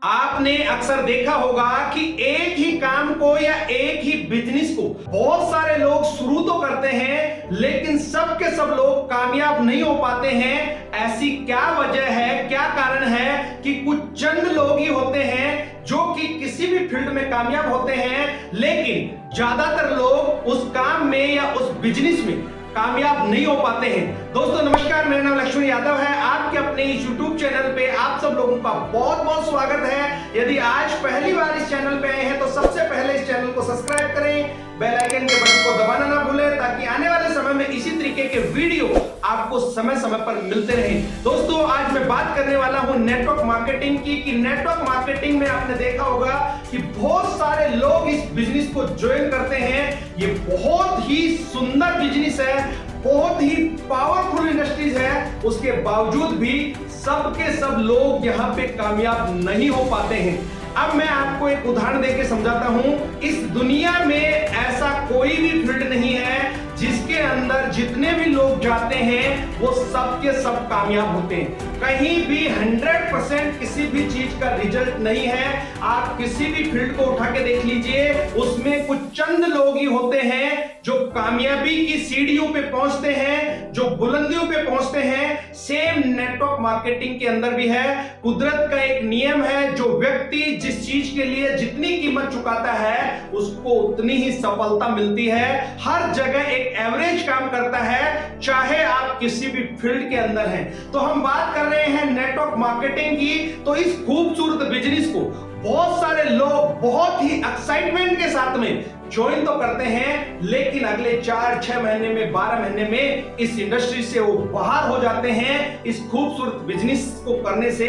आपने अक्सर देखा होगा कि एक ही काम को या एक ही बिजनेस को बहुत सारे लोग शुरू तो करते हैं, लेकिन सब के सब लोग कामयाब नहीं हो पाते हैं। ऐसी क्या वजह है, क्या कारण है कि कुछ चंद लोग ही होते हैं जो कि किसी भी फील्ड में कामयाब होते हैं, लेकिन ज्यादातर लोग उस काम में या उस बिजनेस में कामयाब नहीं हो पाते हैं। दोस्तों नमस्कार, मेरा नाम लक्ष्मण यादव है। आपके अपने इस YouTube चैनल पे आप सब लोगों का बहुत बहुत स्वागत है। यदि आज पहली बार इस चैनल पे आए हैं तो सबसे पहले इस चैनल को सब्सक्राइब करें, बेल आइकन के बटन को दबाना ना भूलें, ताकि आने वाले समय में इसी तरीके के वीडियो आपको समय समय पर मिलते रहें। दोस्तों आज मैं बात करने वाला हूं नेटवर्क मार्केटिंग की। कि नेटवर्क मार्केटिंग में आपने देखा होगा कि बहुत सारे लोग इस बिजनेस को ज्वाइन करते हैं। ये बहुत ही सुंदर बिजनेस है, बहुत ही पावरफुल इंडस्ट्रीज है, उसके बावजूद भी सबके सब लोग यहाँ पे कामयाब नहीं हो पाते हैं। अब मैं आपको एक उदाहरण देके समझाता हूं। इस दुनिया में ऐसा कोई भी फील्ड नहीं है जिसके अंदर जितने भी लोग जाते हैं वो सब के सब कामयाब होते हैं। कहीं भी 100% किसी भी चीज का रिजल्ट नहीं है। आप किसी भी फील्ड को उठा के देख लीजिए, उसमें कुछ चंद लोग ही होते हैं जो कामयाबी की सीढ़ियों पे पहुंचते हैं, जो बुलंदियों पे पहुंचते हैं। सेम नेटवर्क मार्केटिंग के अंदर भी है। कुदरत का एक नियम है, जो व्यक्ति जिस चीज के लिए जितनी कीमत चुकाता है उसको उतनी ही सफलता मिलती है। हर जगह एक एवरेज काम करता है, चाहे आप किसी भी फील्ड के अंदर हैं। तो हम बात कर रहे हैं नेटवर्क मार्केटिंग की। तो इस खूबसूरत बिजनेस को बहुत सारे लोग बहुत ही एक्साइटमेंट के साथ में ज्वाइन तो करते हैं, लेकिन अगले 4-6 महीने में, 12 महीने में इस इंडस्ट्री से वो बाहर हो जाते हैं। इस खूबसूरत बिजनेस को करने से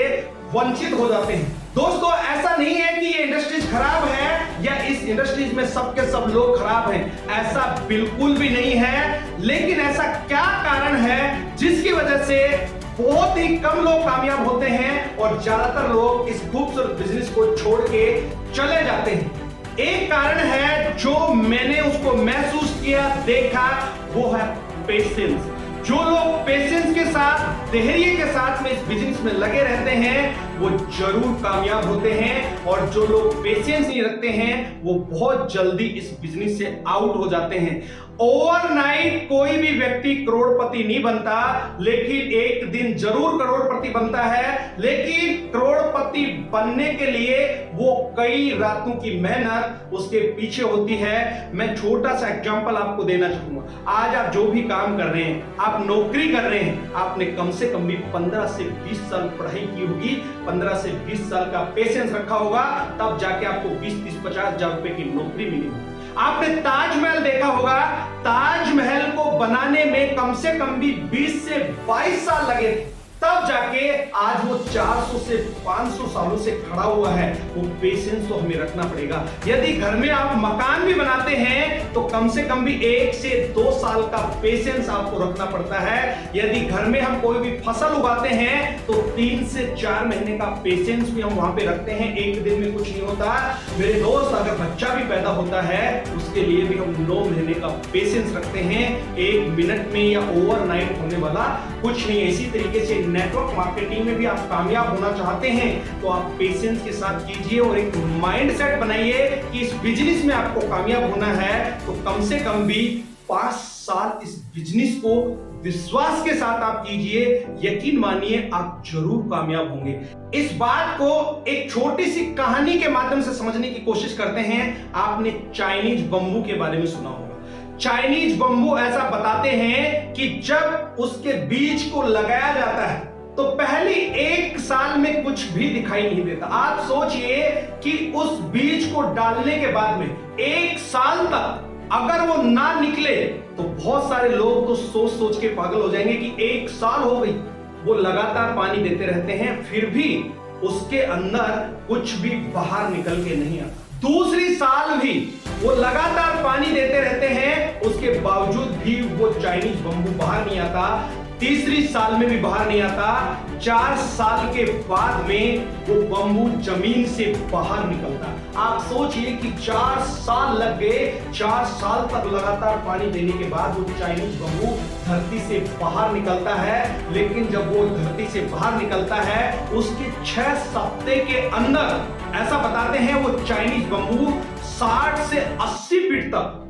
वंचित हो जाते हैं। दोस्तों ऐसा नहीं है कि ये इंडस्ट्रीज खराब है या इस इंडस्ट्रीज में सब के सब लोग खराब हैं, ऐसा बिल्कुल भी नहीं है। लेकिन ऐसा क्या कारण है जिसकी वजह से बहुत ही कम लोग कामयाब होते हैं और ज्यादातर लोग इस खूबसूरत बिजनेस को छोड़ के चले जाते हैं? एक कारण है जो मैंने उसको महसूस किया, देखा, वो है पेशेंस। जो लोग पेशेंस के साथ, धैर्य के साथ में इस बिजनेस में लगे रहते हैं वो जरूर कामयाब होते हैं, और जो लोग पेशेंस नहीं रखते हैं वो बहुत जल्दी इस बिजनेस से आउट हो जाते हैं। ओवरनाइट कोई भी व्यक्ति करोड़पति नहीं बनता, लेकिन एक दिन जरूर करोड़पति बनता है। लेकिन करोड़पति बनने के लिए वो कई रातों की मेहनत उसके पीछे होती है। मैं छोटा सा एग्जांपल आपको देना चाहूंगा। आज आप जो भी काम कर रहे हैं, आप नौकरी कर रहे हैं, आपने कम से कम भी 15 से 20 साल पढ़ाई की होगी, 15 से 20 साल का पेशेंस रखा होगा, तब जाके आपको 20-30-50 हजार रुपए की नौकरी मिली। आपने ताजमहल देखा होगा, ताजमहल को बनाने में कम से कम भी 20 से 22 साल लगे थे, तब जाके आज वो 400 से 500 सालों से खड़ा हुआ है। वो पेशेंस तो हमें रखना पड़ेगा। यदि घर में आप मकान भी बनाते हैं तो कम से कम भी 1 से 2 साल का पेशेंस आपको रखना पड़ता है। यदि घर में हम कोई भी फसल उगाते हैं तो 3 से 4 महीने का पेशेंस भी हम वहां पे रखते हैं। एक दिन में कुछ नहीं होता मेरे दोस्त। अगर बच्चा भी पैदा होता है उसके लिए भी हम 9 महीने का पेशेंस रखते हैं। 1 मिनट में या ओवरनाइट होने वाला कुछ नहीं है। इसी तरीके से नेटवर्क मार्केटिंग में भी आप कामयाब होना चाहते हैं तो आप पेशेंस के साथ कीजिए और एक माइंडसेट बनाइए कि इस बिजनेस में आपको कामयाब होना है तो कम से कम भी 5 साल इस बिजनेस को विश्वास के साथ आप कीजिए। यकीन मानिए आप जरूर कामयाब होंगे। इस बात को एक छोटी सी कहानी के माध्यम से समझने की कोशिश करते हैं। आपने चाइनीज बम्बू के बारे में सुना होगा। चाइनीज बम्बू ऐसा बताते हैं कि जब उसके बीज को लगाया जाता है तो पहली 1 साल में कुछ भी दिखाई नहीं देता। आप सोचिए कि उस बीज को डालने के बाद में 1 साल तक अगर वो ना निकले तो बहुत सारे लोग तो सोच सोच के पागल हो जाएंगे कि 1 साल हो गई। वो लगातार पानी देते रहते हैं, फिर भी उसके अंदर कुछ भी बाहर निकल के नहीं आता। दूसरी साल भी वो लगातार पानी देते रहते हैं, उसके बावजूद भी वो चाइनीज बम्बू बाहर नहीं आता। तीसरी साल में भी बाहर नहीं आता। 4 साल के बाद में वो बम्बू जमीन से बाहर निकलता। आप सोचिए कि 4 साल लग गए। 4 साल तक लगातार पानी देने के बाद वो चाइनीज बम्बू धरती से बाहर निकलता है। लेकिन जब वो धरती से बाहर निकलता है उसके 6 हफ्ते के अंदर ऐसा बताते हैं वो चाइनीज बंबू 60 से 80 फीट तक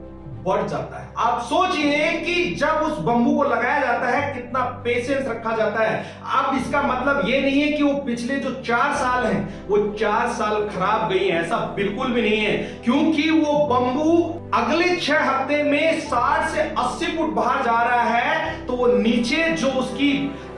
बढ़ जाता है। आप सोचिए कि जब उस बंबू को लगाया जाता है कितना पेशेंस रखा जाता है। अब इसका मतलब ये नहीं है कि वो पिछले जो 4 साल हैं वो 4 साल खराब गई हैं, ऐसा बिल्कुल भी नहीं है, क्योंकि वो बंबू अगले 6 हफ्ते में 60 से 80 फुट बाहर जा रहा है। तो वो नीचे जो उसकी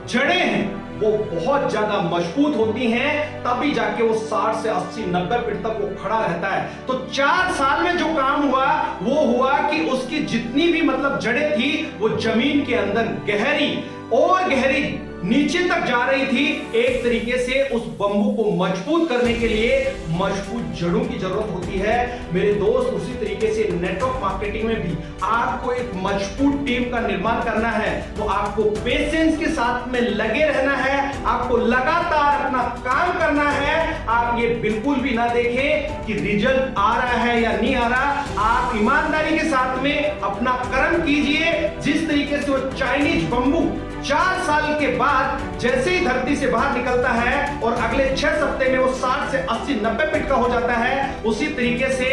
जड़ें हैं वो बहुत ज्यादा मजबूत होती हैं, तभी जाके वो 60 से 80 90 फीट तक वो खड़ा रहता है। तो 4 साल में जो काम हुआ वो हुआ कि उसकी जितनी भी मतलब जड़ें थी वो जमीन के अंदर गहरी और गहरी नीचे तक जा रही थी। एक तरीके से उस बंबू को मजबूत करने के लिए मजबूत जड़ों की जरूरत होती है। मेरे दोस्त, उसी तरीके से नेटवर्क मार्केटिंग में भी आपको एक मजबूत टीम का निर्माण करना है तो आपको पेशेंस के साथ में लगे रहना है, आपको लगातार अपना काम करना है। आप ये बिल्कुल भी ना देखें कि रिजल्ट आ रहा है या नहीं आ रहा। आप ईमानदारी के साथ में अपना कर्म कीजिए। जिस तरीके से वो चाइनीज बंबू 4 साल के बाद जैसे ही धरती से बाहर निकलता है और अगले 6 हफ्ते में वो 60 से 80 90 फीट का हो जाता है, उसी तरीके से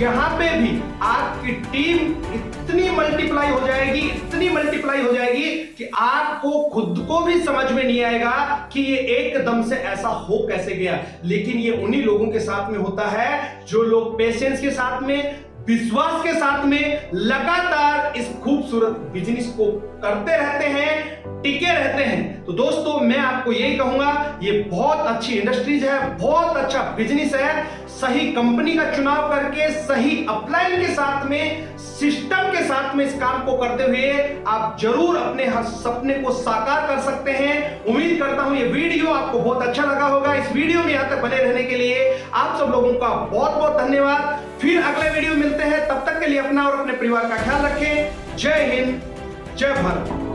यहां पे भी आपकी टीम इतनी मल्टीप्लाई हो जाएगी, इतनी मल्टीप्लाई हो जाएगी कि आपको खुद को भी समझ में नहीं आएगा कि ये एकदम से ऐसा हो कैसे गया। लेकिन ये उन्हीं लोगों के साथ में होता है जो लोग पेशेंस के साथ में, विश्वास के साथ में लगातार इस खूबसूरत बिजनेस को करते रहते हैं, टिके रहते हैं। तो दोस्तों, मैं आपको यही कहूंगा, ये बहुत अच्छी इंडस्ट्रीज है, बहुत अच्छा बिजनेस है। सही कंपनी का चुनाव करके, सही अपलाइन के साथ में, सिस्टम के साथ में इस काम को करते हुए आप जरूर अपने हर सपने को साकार कर सकते हैं। उम्मीद करता हूं ये वीडियो आपको बहुत अच्छा लगा होगा। इस वीडियो में यहां तक बने रहने के लिए आप सब लोगों का बहुत बहुत धन्यवाद। फिर अगले वीडियो मिलते हैं, तब तक के लिए अपना और अपने परिवार का ख्याल रखें। जय हिंद, जय भारत।